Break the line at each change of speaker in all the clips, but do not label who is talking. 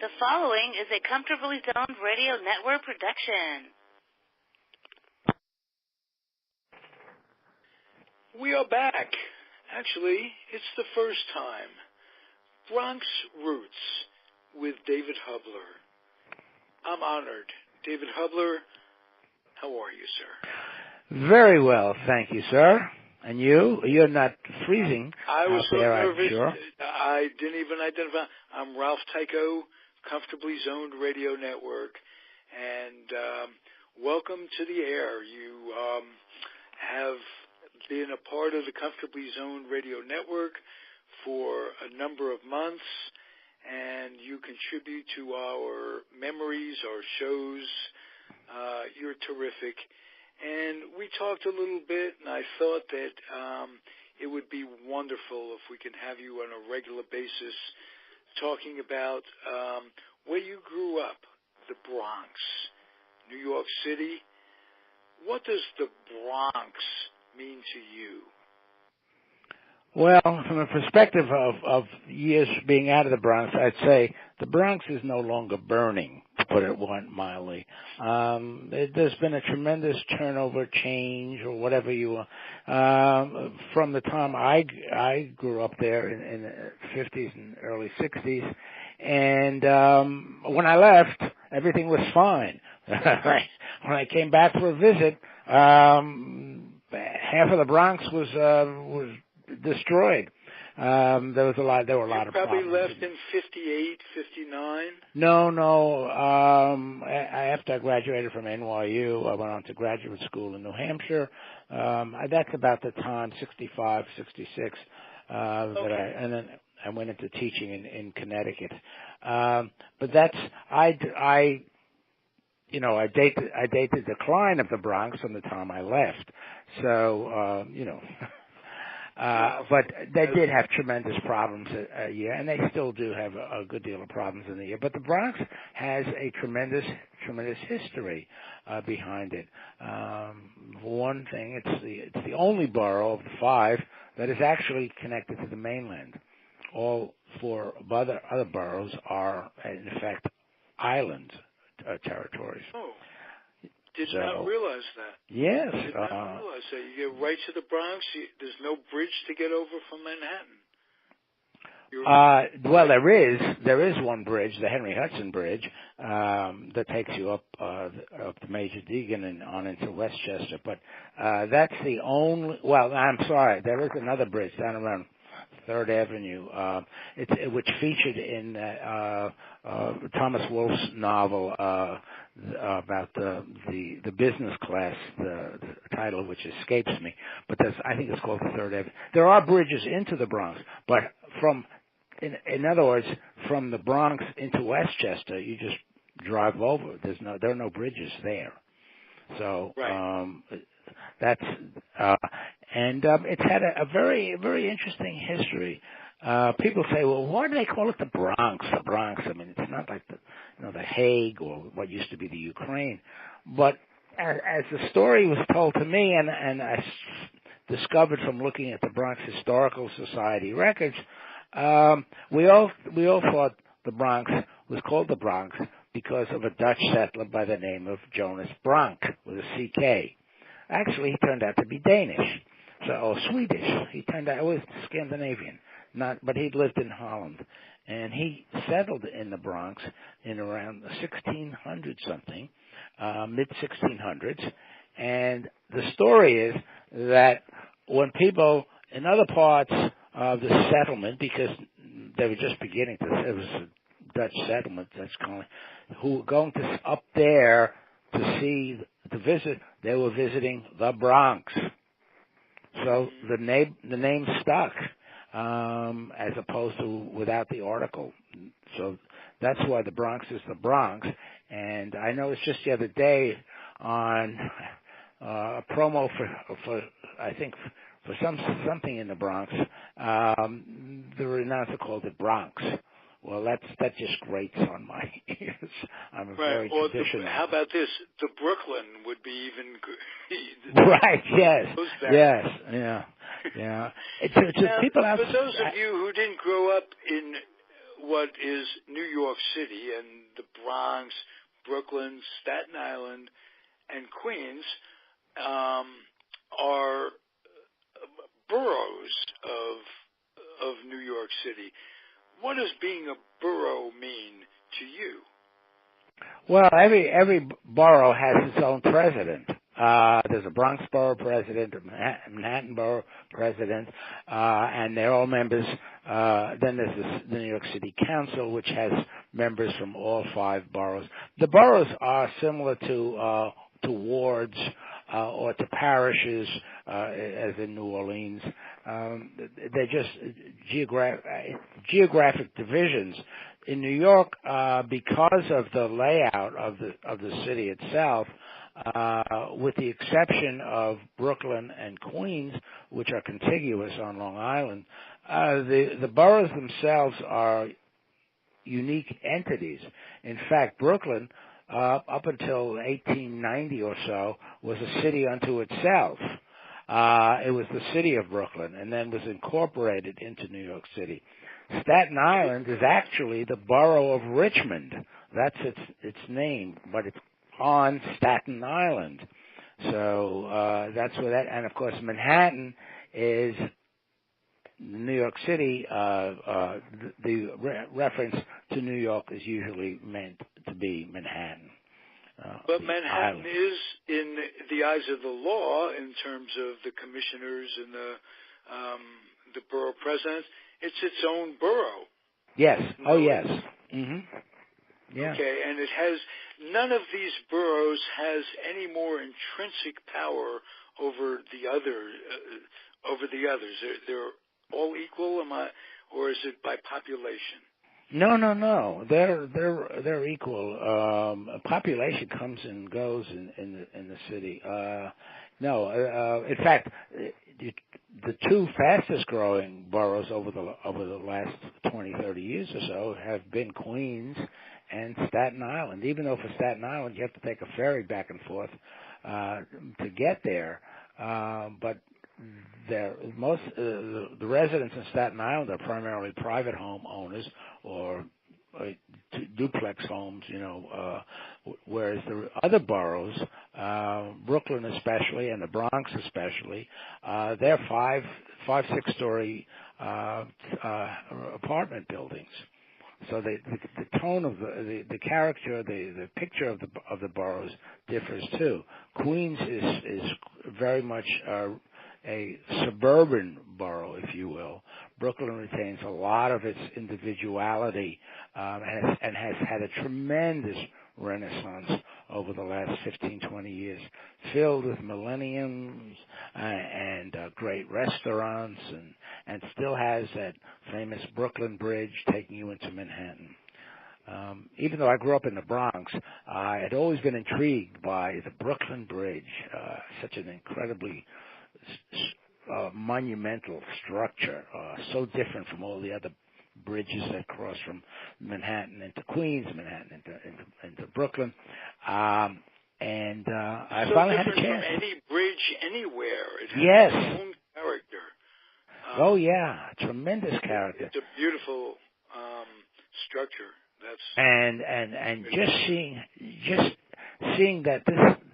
The following is a Comfortably Zoned Radio Network production.
We are back. Actually, it's the first time. Bronx Roots with David Hubler. I'm honored. David Hubler, how are you, sir?
Very well, thank you, sir. And you? You're not freezing
I was
out
so
there,
nervous.
I'm sure.
I didn't even identify. I'm Ralph Tycho, Comfortably Zoned Radio Network, and welcome to the air. You have been a part of the Comfortably Zoned Radio Network for a number of months, and you contribute to our memories, our shows. You're terrific. And we talked a little bit, and I thought that it would be wonderful if we can have you on a regular basis talking about where you grew up, the Bronx, New York City. What does the Bronx mean to you?
Well, from the perspective of years being out of the Bronx, I'd say the Bronx is no longer burning, to put it mildly. There's been a tremendous turnover, change, or whatever you want. From the time I grew up there in the 50s and early 60s, and when I left, everything was fine. When I came back for a visit, half of the Bronx was destroyed. There were a lot of problems.
You probably left in 58, 59?
No. After I graduated from NYU, I went on to graduate school in New Hampshire. That's about the time, 65, 66,
Okay.
and then I went into teaching in Connecticut. But that's, I date the decline of the Bronx from the time I left. So, but they did have tremendous problems a year, and they still do have a good deal of problems in the year. But the Bronx has a tremendous history behind it. For one thing, it's the only borough of the five that is actually connected to the mainland. All four other boroughs are, in effect, island territories.
Oh. Did not realize that.
Yes.
Did not realize that. You get right to the Bronx. There's no bridge to get over from Manhattan.
Well, there is one bridge, the Henry Hudson Bridge, that takes you up to Major Deegan and on into Westchester. But that's the only. Well, I'm sorry. There is another bridge down around 3rd Avenue, which featured in Thomas Wolfe's novel about the business class, the title of which escapes me. But I think it's called the 3rd Avenue. There are bridges into the Bronx, but in other words, from the Bronx into Westchester, you just drive over. There are no bridges there. So
right.
That's and it's had a very, very interesting history. People say, well, why do they call it the Bronx? The Bronx. I mean, it's not like the Hague or what used to be the Ukraine. But as the story was told to me, and I discovered from looking at the Bronx Historical Society records, we all thought the Bronx was called the Bronx because of a Dutch settler by the name of Jonas Bronk with a CK. Actually, he turned out to be Danish, or Swedish. He turned out, it was Scandinavian, but he'd lived in Holland. And he settled in the Bronx in around 1600 something, mid-1600s. And the story is that when people in other parts of the settlement, because they were just beginning it was a Dutch settlement, Dutch colony, who were going up there to visit, they were visiting the Bronx. So the name stuck, as opposed to without the article. So that's why the Bronx is the Bronx. And I noticed just the other day on a promo for I think for something in the Bronx, the announcer called it Bronx. Well, that just grates on my ears. I'm a very traditional.
How about this? The Brooklyn would be even good.
Right, yes, yeah. It's
now,
people
for those of you who didn't grow up in what is New York City and the Bronx, Brooklyn, Staten Island, and Queens are boroughs of New York City. What does being a borough mean to you?
Well, every borough has its own president. There's a Bronx borough president, a Manhattan borough president, and they're all members. Then there's the New York City Council, which has members from all 5 boroughs. The boroughs are similar to wards or to parishes, as in New Orleans. They're just geographic divisions. In New York, because of the layout of the city itself, with the exception of Brooklyn and Queens, which are contiguous on Long Island, the boroughs themselves are unique entities. In fact, Brooklyn, up until 1890 or so, was a city unto itself. It was the city of Brooklyn, and then was incorporated into New York City. Staten Island is actually the borough of Richmond. That's its name, but it's on Staten Island. So that's where that, and of course Manhattan is New York City. The reference to New York is usually meant to be Manhattan.
But Manhattan is, in the eyes of the law, in terms of the commissioners and the borough presidents, it's its own borough.
Yes. Oh, yes. Mm-hmm. Yeah.
Okay, and it has none of these boroughs has any more intrinsic power over the others. They're all equal, or is it by population?
No. They're equal. Population comes and goes in the city. In fact, the 2 fastest growing boroughs over the last 20, 30 years or so have been Queens and Staten Island. Even though for Staten Island you have to take a ferry back and forth to get there, but the residents in Staten Island are primarily private home owners or duplex homes, whereas the other boroughs, Brooklyn especially and the Bronx especially, they're 5-6-story apartment buildings. So the tone of the character, the picture of the boroughs differs too. Queens is very much a suburban borough, if you will. Brooklyn retains a lot of its individuality and has had a tremendous renaissance over the last 15, 20 years, filled with millenniums and great restaurants, and still has that famous Brooklyn Bridge taking you into Manhattan. Even though I grew up in the Bronx, I had always been intrigued by the Brooklyn Bridge, such an incredibly monumental structure, so different from all the other bridges that cross from Manhattan into Queens, Manhattan into Brooklyn. I finally had a chance.
From any bridge anywhere. It has
Yes.
its own character.
Oh yeah, tremendous character.
It's a beautiful structure.
And just seeing that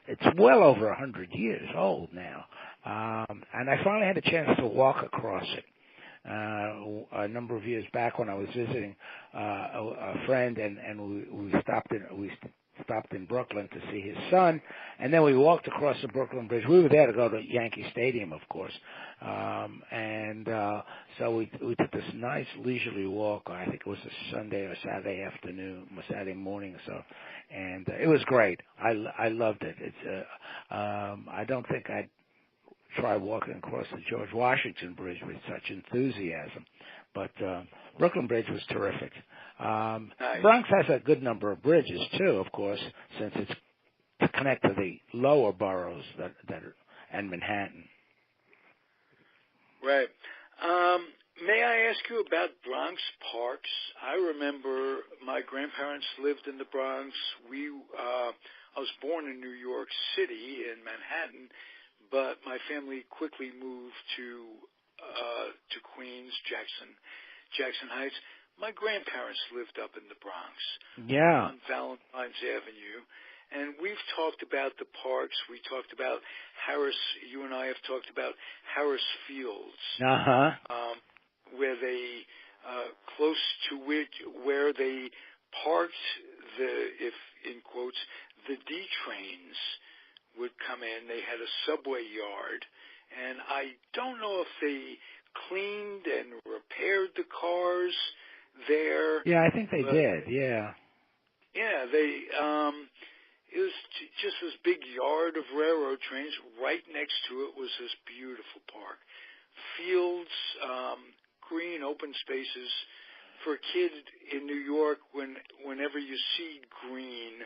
it's well over 100 years old now. And I finally had a chance to walk across it a number of years back when I was visiting a friend, and we stopped in Brooklyn to see his son, and then we walked across the Brooklyn Bridge. We were there to go to Yankee Stadium, of course, so we took this nice leisurely walk. I think it was a Sunday or Saturday afternoon, or Saturday morning or so, and it was great. I loved it. It's I don't think I'd try walking across the George Washington Bridge with such enthusiasm, but Brooklyn Bridge was terrific.
Nice.
Bronx has a good number of bridges too, of course, since it's to connect to the lower boroughs and Manhattan.
Right. May I ask you about Bronx parks? I remember my grandparents lived in the Bronx. I was born in New York City in Manhattan, but my family quickly moved to Queens, Jackson Heights. my grandparents lived up in the Bronx.
Yeah.
On Valentine's Avenue. And we've talked about the parks. We talked about Harris. You and I have talked about Harris Fields, where they, close to where they parked if in quotes, the D trains would come in. They had a subway yard, and I don't know if they cleaned and repaired the cars there.
Yeah, I think they did. Yeah.
Yeah, it was just this big yard of railroad trains. Right next to it was this beautiful park. Fields, green, open spaces. For a kid in New York, whenever you see green,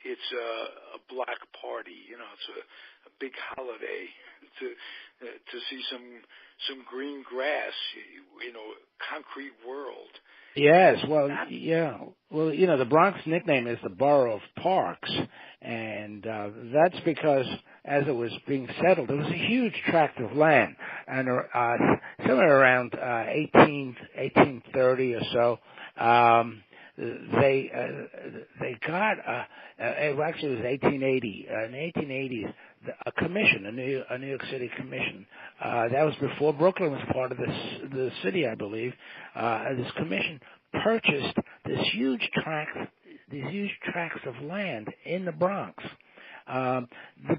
it's a black party. You know, it's a big holiday to see some green grass. You know, concrete world.
Yes, well, yeah. Well, you know, the Bronx nickname is the borough of parks, and that's because as it was being settled, it was a huge tract of land, and somewhere around 1830 or so, they got actually it was 1880. In the 1880s, a commission, a New York City commission. That was before Brooklyn was part of the city, I believe. This commission purchased these huge tracts of land in the Bronx. The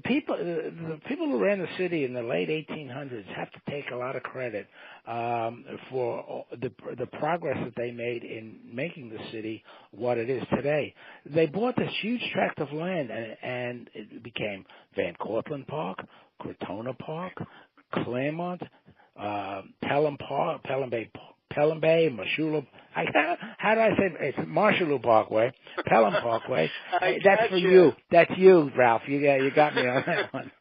people who ran the city in the late 1800s have to take a lot of credit for the progress that they made in making the city what it is today. They bought this huge tract of land, and it became Van Cortlandt Park, Crotona Park, Claremont, Pelham Bay, Mosholu. How do I say it? It's Mosholu Parkway, Pelham Parkway. That's for you. That's you, Ralph. You got me on that one.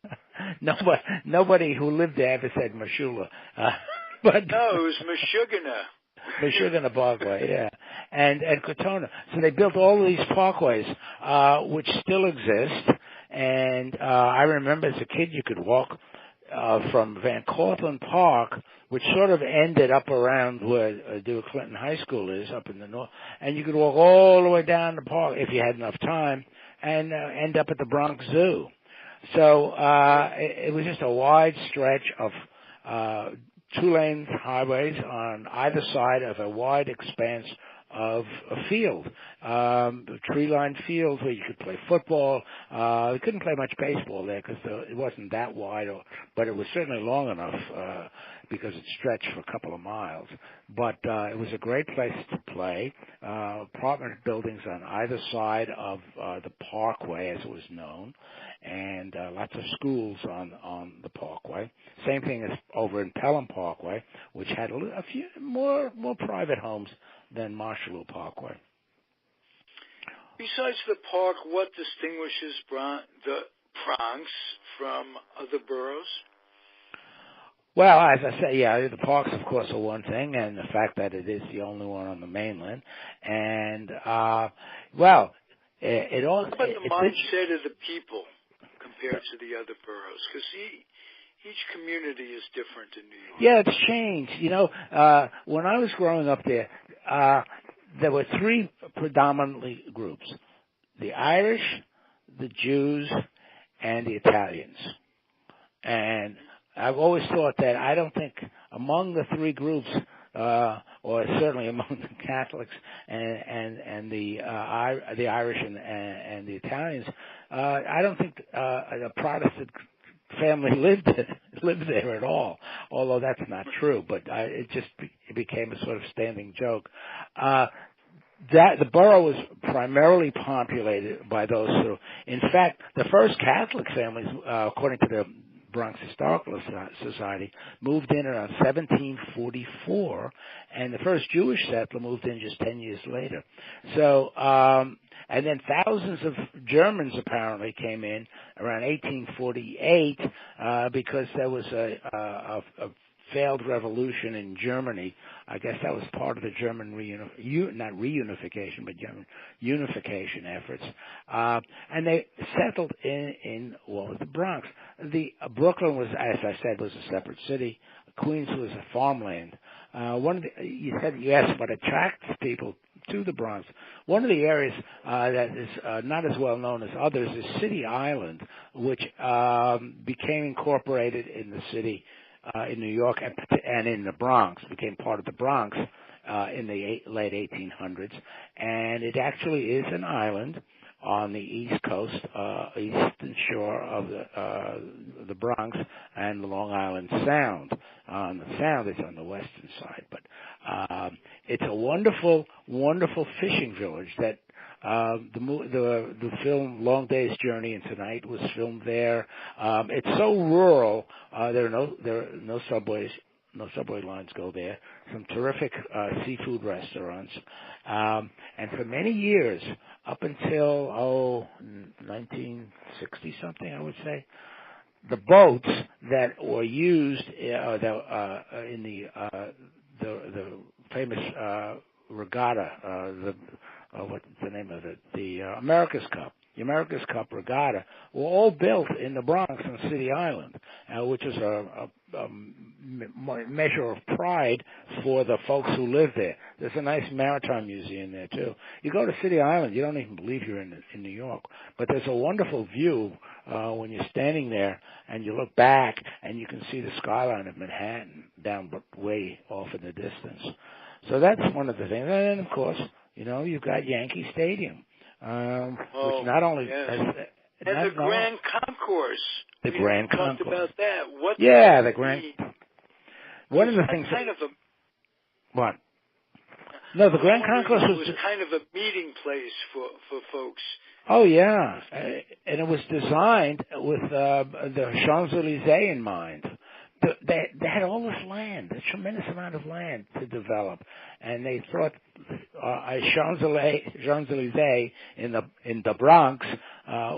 Nobody who lived there ever said Mosholu. But
no, it was Meshuggah.
Meshuggah Parkway, yeah, and Crotona. So they built all of these parkways, which still exist. And I remember as a kid, you could walk from Van Cortlandt Park, which sort of ended up around where Dewey Clinton High School is, up in the north, and you could walk all the way down the park if you had enough time, and end up at the Bronx Zoo. So it was just a wide stretch of two-lane highways on either side of a wide expanse of a field, tree-lined fields where you could play football. You couldn't play much baseball there because it wasn't that wide, but it was certainly long enough because it stretched for a couple of miles. But it was a great place to play. Apartment buildings on either side of the Parkway, as it was known, and lots of schools on the Parkway. Same thing as over in Pelham Parkway, which had a few more private homes than Mosholu Parkway.
Besides the park, what distinguishes the Bronx from other boroughs?
Well, as I say, yeah, the parks, of course, are one thing, and the fact that it is the only one on the mainland. And, it all...
What about the mindset of the people compared to the other boroughs? Because each community is different in New York.
Yeah, it's changed. You know, when I was growing up there were three predominantly groups: the Irish, the Jews, and the Italians. And I've always thought that I don't think among the three groups, or certainly among the Catholics and the Irish and the Italians, I don't think a Protestant family lived there at all, although that's not true, but it became a sort of standing joke. That the borough was primarily populated by those who, in fact, the first Catholic families, according to the Bronx Historical Society, moved in around 1744, and the first Jewish settler moved in just 10 years later. So, and then thousands of Germans apparently came in around 1848 because there was a failed revolution in Germany. I guess that was part of the German not reunification, but German unification efforts. And they settled in the Bronx. Brooklyn was, as I said, was a separate city. Queens was a farmland. You asked what attracts people to the Bronx. One of the areas that is not as well known as others is City Island, which became incorporated in the city in New York and in the Bronx, became part of the Bronx in the late 1800s. And it actually is an island on the east coast, eastern shore of the Bronx and the Long Island Sound. The Sound is on the western side, but it's a wonderful, wonderful fishing village that the film Long Day's Journey into Night was filmed there. It's so rural. There are no subways. No subway lines go there. Some terrific seafood restaurants. And for many years, up until 1960-something, I would say, the boats that were used in the famous regatta, what's the name of it? The America's Cup. The America's Cup regatta were all built in the Bronx on City Island, which is a measure of pride for the folks who live there. There's a nice maritime museum there too. You go to City Island, you don't even believe you're in New York, but there's a wonderful view when you're standing there and you look back and you can see the skyline of Manhattan down way off in the distance. So that's one of the things. And then, of course, you've got Yankee Stadium. Which not only
and the Grand Concourse.
The Grand Concourse.
Talked about that.
The Grand. One of the things. What? No, the Grand Concourse was
kind of a meeting place for folks.
Oh yeah, and it was designed with the Champs-Elysees in mind. They had all this land, a tremendous amount of land to develop, and they thought a Champs-Elysees in the Bronx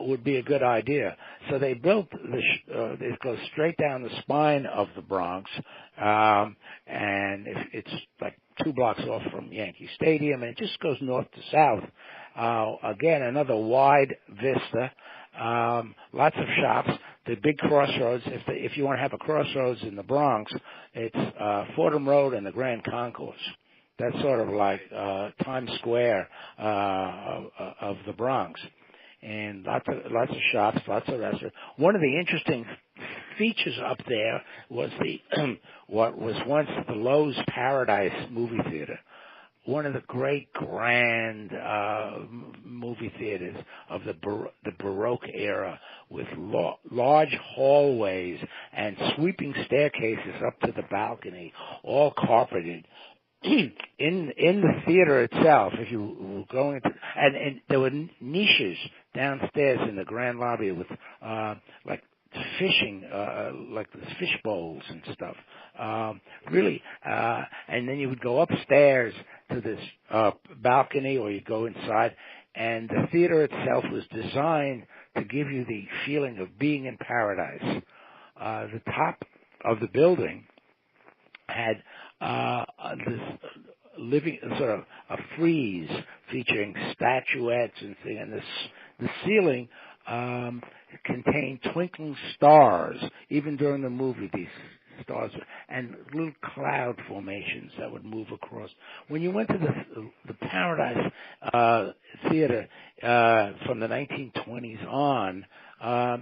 would be a good idea. So they built it goes straight down the spine of the Bronx, and it's like 2 blocks off from Yankee Stadium, and it just goes north to south. Again, another wide vista. Lots of shops. The big crossroads, if you want to have a crossroads in the Bronx, it's Fordham Road and the Grand Concourse. That's sort of like Times Square of the Bronx. And lots of shops, lots of restaurants. One of the interesting features up there was what was once the Lowe's Paradise movie theater. One of the great grand movie theaters of the Baroque era, with large hallways and sweeping staircases up to the balcony, all carpeted. In the theater itself, if you were going to, and there were niches downstairs in the grand lobby with like fishing, like the fish bowls and stuff. And then you would go upstairs to this balcony, or you go inside, and the theater itself was designed to give you the feeling of being in paradise. The top of the building had this living sort of a frieze featuring statuettes and things, and the ceiling contained twinkling stars. Even during the movie, these stars and little cloud formations that would move across. When you went to the Paradise Theater from the 1920s on,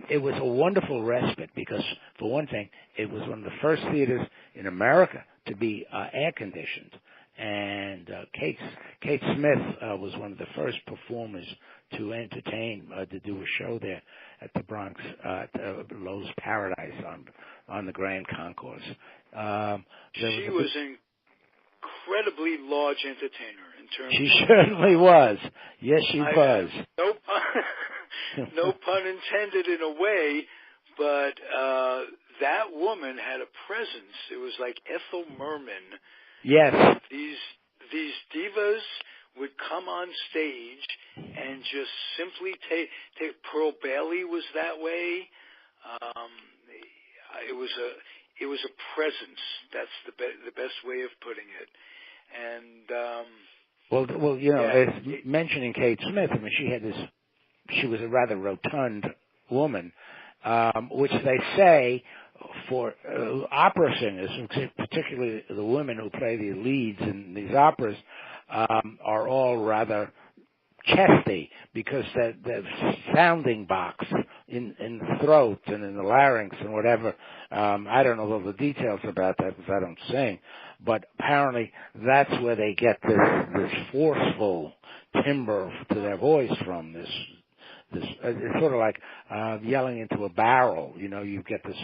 it was a wonderful respite because, for one thing, it was one of the first theaters in America to be air conditioned, and Kate Smith was one of the first performers to entertain, to do a show there at the Bronx, at Lowe's Paradise on the Grand Concourse.
She was an incredibly large entertainer in terms.
She certainly was. Yes, she was.
No pun intended in a way, but that woman had a presence. It was like Ethel Merman.
Yes.
These divas would come on stage and just simply take Pearl Bailey was that way. It was it was a presence. That's the best way of putting it. And
well, you know, as mentioning Kate Smith, I mean, she was a rather rotund woman, which they say for opera singers, particularly the women who play the leads in these operas, are all rather chesty because the sounding box in the throat and in the larynx and whatever. I don't know all the details about that because I don't sing, but apparently that's where they get this forceful timbre to their voice from. This it's sort of like yelling into a barrel. You know, you get this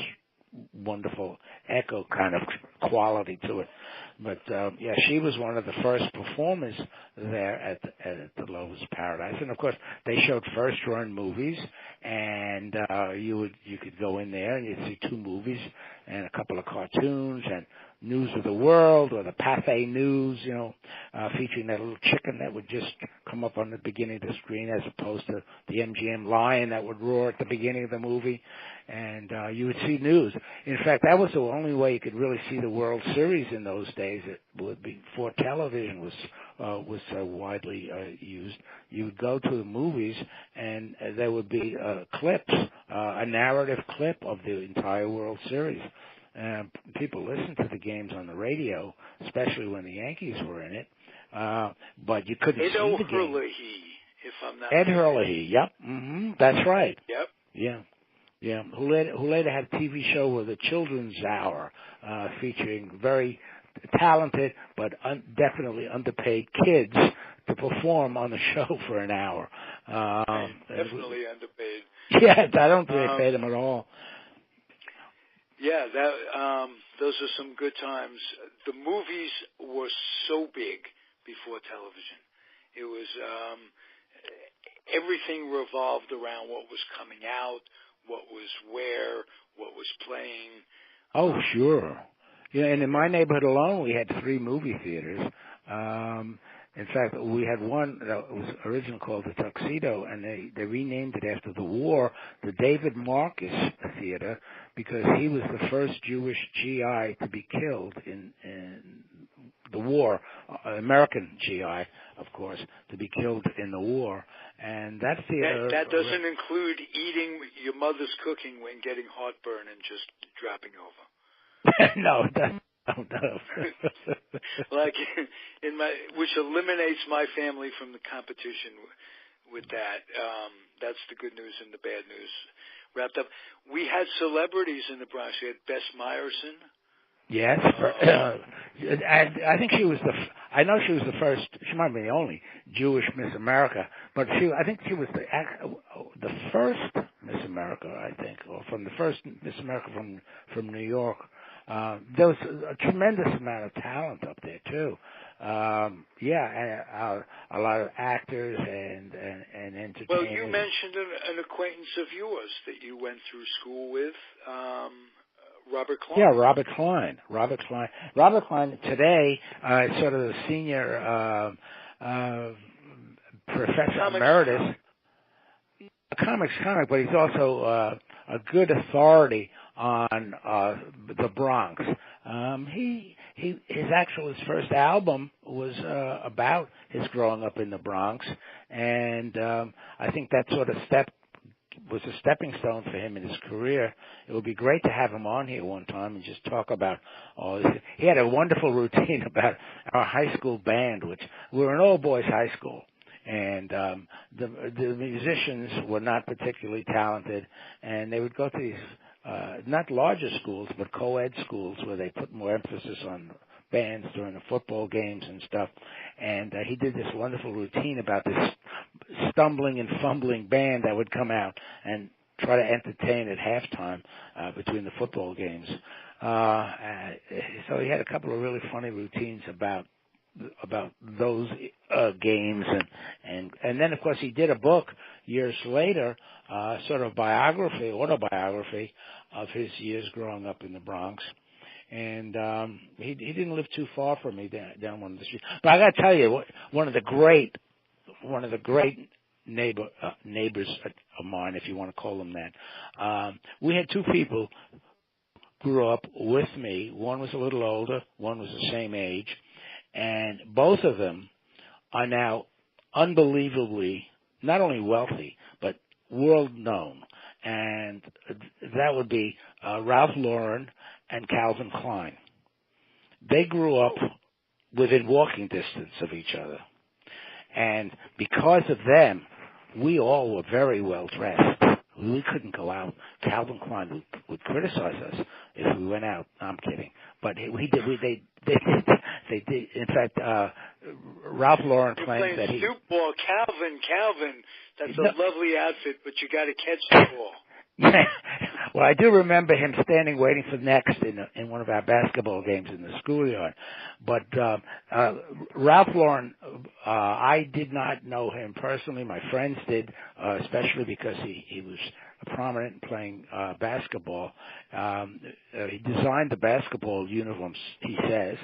wonderful echo kind of quality to it. But yeah, she was one of the first performers there at the Lover's Paradise, and of course they showed first-run movies, and you could go in there and you'd see 2 movies and a couple of cartoons and News of the World or the Pathé News, you know, featuring that little chicken that would just come up on the beginning of the screen as opposed to the MGM lion that would roar at the beginning of the movie, and you would see news. In fact, that was the only way you could really see the World Series in those days. It would be before television was so widely used. You would go to the movies, and there would be clips, a narrative clip of the entire World Series. People listened to the games on the radio, especially when the Yankees were in it, but you couldn't see the game.
Ed Hurley, if I'm not
Ed Hurley, yep, that's right.
Yep.
Yeah. Who later had a TV show with a children's hour, featuring very talented but definitely underpaid kids to perform on the show for an hour.
Definitely underpaid.
Yeah, I don't think they paid them at all.
Yeah, those are some good times. The movies were so big before television. It was everything revolved around what was coming out, what was where, what was playing.
Oh, sure. Yeah, and in my neighborhood alone, we had 3 movie theaters. In fact, we had one that was originally called the Tuxedo, and they renamed it after the war, the David Marcus Theater, because he was the first Jewish GI to be killed in the war, American GI, of course, to be killed in the war. And that theater...
That doesn't include eating your mother's cooking when getting heartburn and just dropping over.
No, it doesn't. No.
Like which eliminates my family from the competition with that. That's the good news and the bad news wrapped up. We had celebrities in the Bronx. We had Bess Meyerson.
Yes, I think she was I know she was the first. She might be the only Jewish Miss America, but I think she was the first Miss America. I think, or from the first Miss America from New York. There was a tremendous amount of talent up there too. A lot of actors and entertainers.
Well, you mentioned an acquaintance of yours that you went through school with, Robert Klein.
Yeah, Robert Klein. Robert Klein today is sort of the senior professor emeritus. A comic, but he's also a good authority on the Bronx. His first album was about his growing up in the Bronx, and I think that sort of was a stepping stone for him in his career. It would be great to have him on here one time and just talk about all this. He had a wonderful routine about our high school band, which we were an all-boys high school. And the musicians were not particularly talented, and they would go to these not larger schools, but co-ed schools where they put more emphasis on bands during the football games and stuff. And he did this wonderful routine about this stumbling and fumbling band that would come out and try to entertain at halftime between the football games. So he had a couple of really funny routines about those games, and then of course he did a book years later, sort of autobiography of his years growing up in the Bronx, and he didn't live too far from me down one of the streets. But I got to tell you, one of the great neighbors of mine, if you want to call them that, we had 2 people grew up with me. One was a little older, one was the same age, and both of them are now unbelievably not only wealthy, but world known. And that would be Ralph Lauren and Calvin Klein. They grew up within walking distance of each other. And because of them, we all were very well dressed. We couldn't go out. Calvin Klein would criticize us if we went out. I'm kidding, but we did. They did. In fact, Ralph Lauren claims that he.
Snoop ball, Calvin. That's a lovely outfit, but you got to catch the ball.
Well, I do remember him standing waiting for next in one of our basketball games in the schoolyard. But Ralph Lauren, I did not know him personally. My friends did, especially because he was prominent in playing basketball. He designed the basketball uniforms, he says,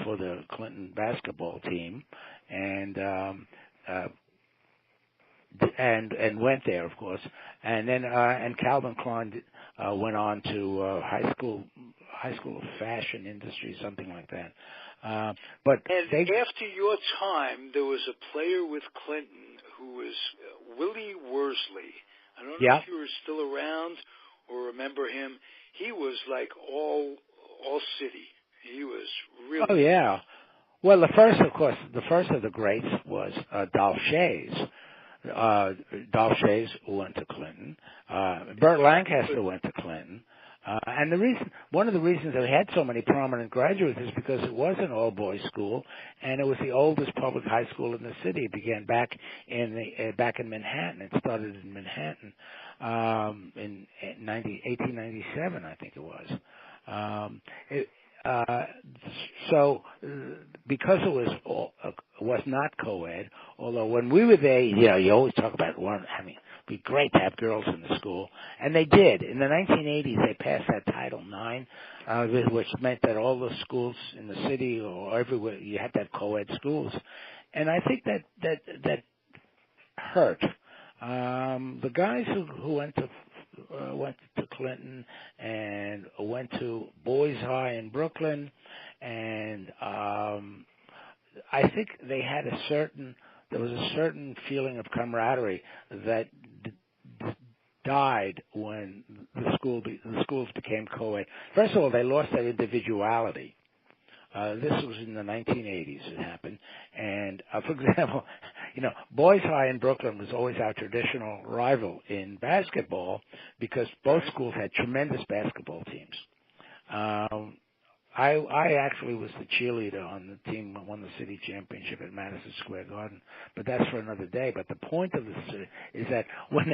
for the Clinton basketball team, and went there, of course, and then and Calvin Klein went on to high school of fashion industry, something like that. But
after your time, there was a player with Clinton who was Willie Worsley. I don't know if you were still around or remember him. He was like all city. He was really.
Oh yeah. Well, the first of the greats was Dolph Schayes. Dolph Schayes went to Clinton. Burt Lancaster went to Clinton. And one of the reasons that we had so many prominent graduates is because it was an all-boys school, and it was the oldest public high school in the city. It began back in Manhattan. It started in Manhattan in 1897, I think it was. So because it was not co-ed, although when we were there, you always talk about it'd be great to have girls in the school, and they did. In the 1980s, they passed that Title IX, which meant that all the schools in the city or everywhere you had to have co-ed schools, and I think that hurt. The guys who went to Clinton and went to Boys High in Brooklyn, and I think they had there was a certain feeling of camaraderie that died when the schools became co-ed. First of all, they lost their individuality. This was in the 1980s it happened. And, for example, Boys High in Brooklyn was always our traditional rival in basketball because both schools had tremendous basketball teams. I actually was the cheerleader on the team that won the city championship at Madison Square Garden, but that's for another day. But the point of this is that when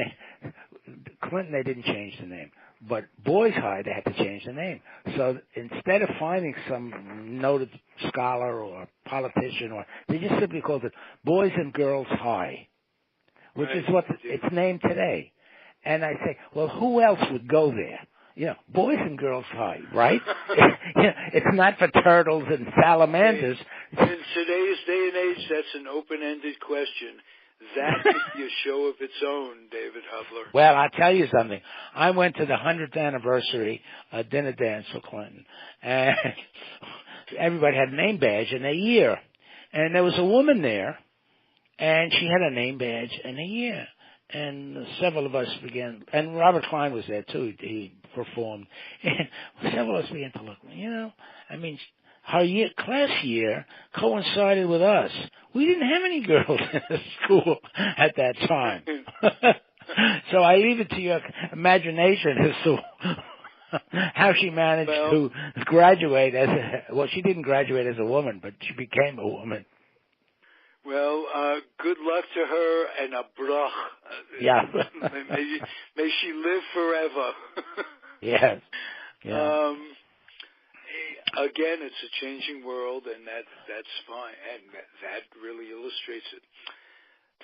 Clinton, they didn't change the name. But Boys High, they had to change the name. So instead of finding some noted scholar or politician, they just simply called it Boys and Girls High, which is what it's named today. And I say, well, who else would go there? Boys and Girls High, right? It's not for turtles and salamanders.
In today's day and age, that's an open-ended question. That could be a show of its own, David Hubler.
Well, I'll tell you something. I went to the 100th anniversary dinner dance for Clinton, and everybody had a name badge and a year. And there was a woman there, and she had a name badge and a year. And several of us began, and Robert Klein was there too, he performed. And several of us began to look, her class year coincided with us. We didn't have any girls in the school at that time. So I leave it to your imagination as to how she managed to graduate she didn't graduate as a woman, but she became a woman.
Well, good luck to her and a brach.
Yeah.
may she live forever.
Yes. Yeah.
Again, it's a changing world, and that's fine, and that really illustrates it.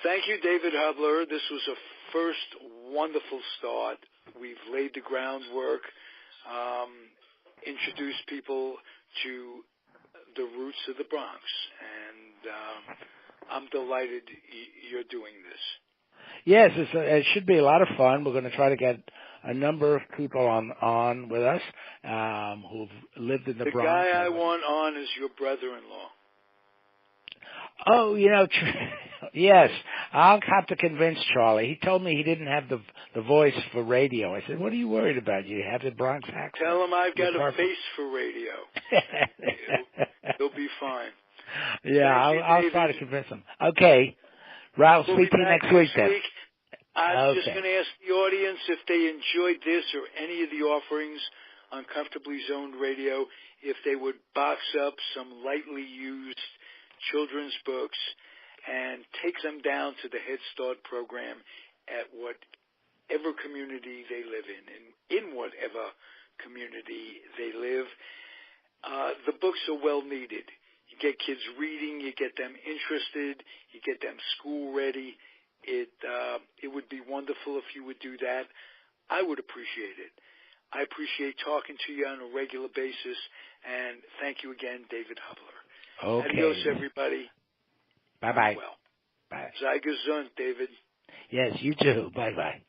Thank you, David Hubler. This was a first wonderful start. We've laid the groundwork, introduced people to the roots of the Bronx, and I'm delighted you're doing this.
Yes, it should be a lot of fun. We're going to try to get a number of people on with us who've lived in the Bronx.
The guy I want on is your brother-in-law.
Oh, yes. I'll have to convince Charlie. He told me he didn't have the voice for radio. I said, "What are you worried about? You have the Bronx accent."
Tell him I've got a face for radio. He'll be fine.
Yeah, I'll try to convince him. Okay. Ralph,
We'll
speak to you next week then.
I'm just going to ask the audience if they enjoyed this or any of the offerings on Comfortably Zoned Radio, if they would box up some lightly used children's books and take them down to the Head Start program at whatever community they live in whatever community they live. The books are well needed. You get kids reading, you get them interested, you get them school ready. It would be wonderful if you would do that. I would appreciate it. I appreciate talking to you on a regular basis, and thank you again, David Hubler.
Okay.
Adios, everybody.
Bye-bye.
Well,
Bye.
sei gesund, David.
Yes, you too. Bye-bye.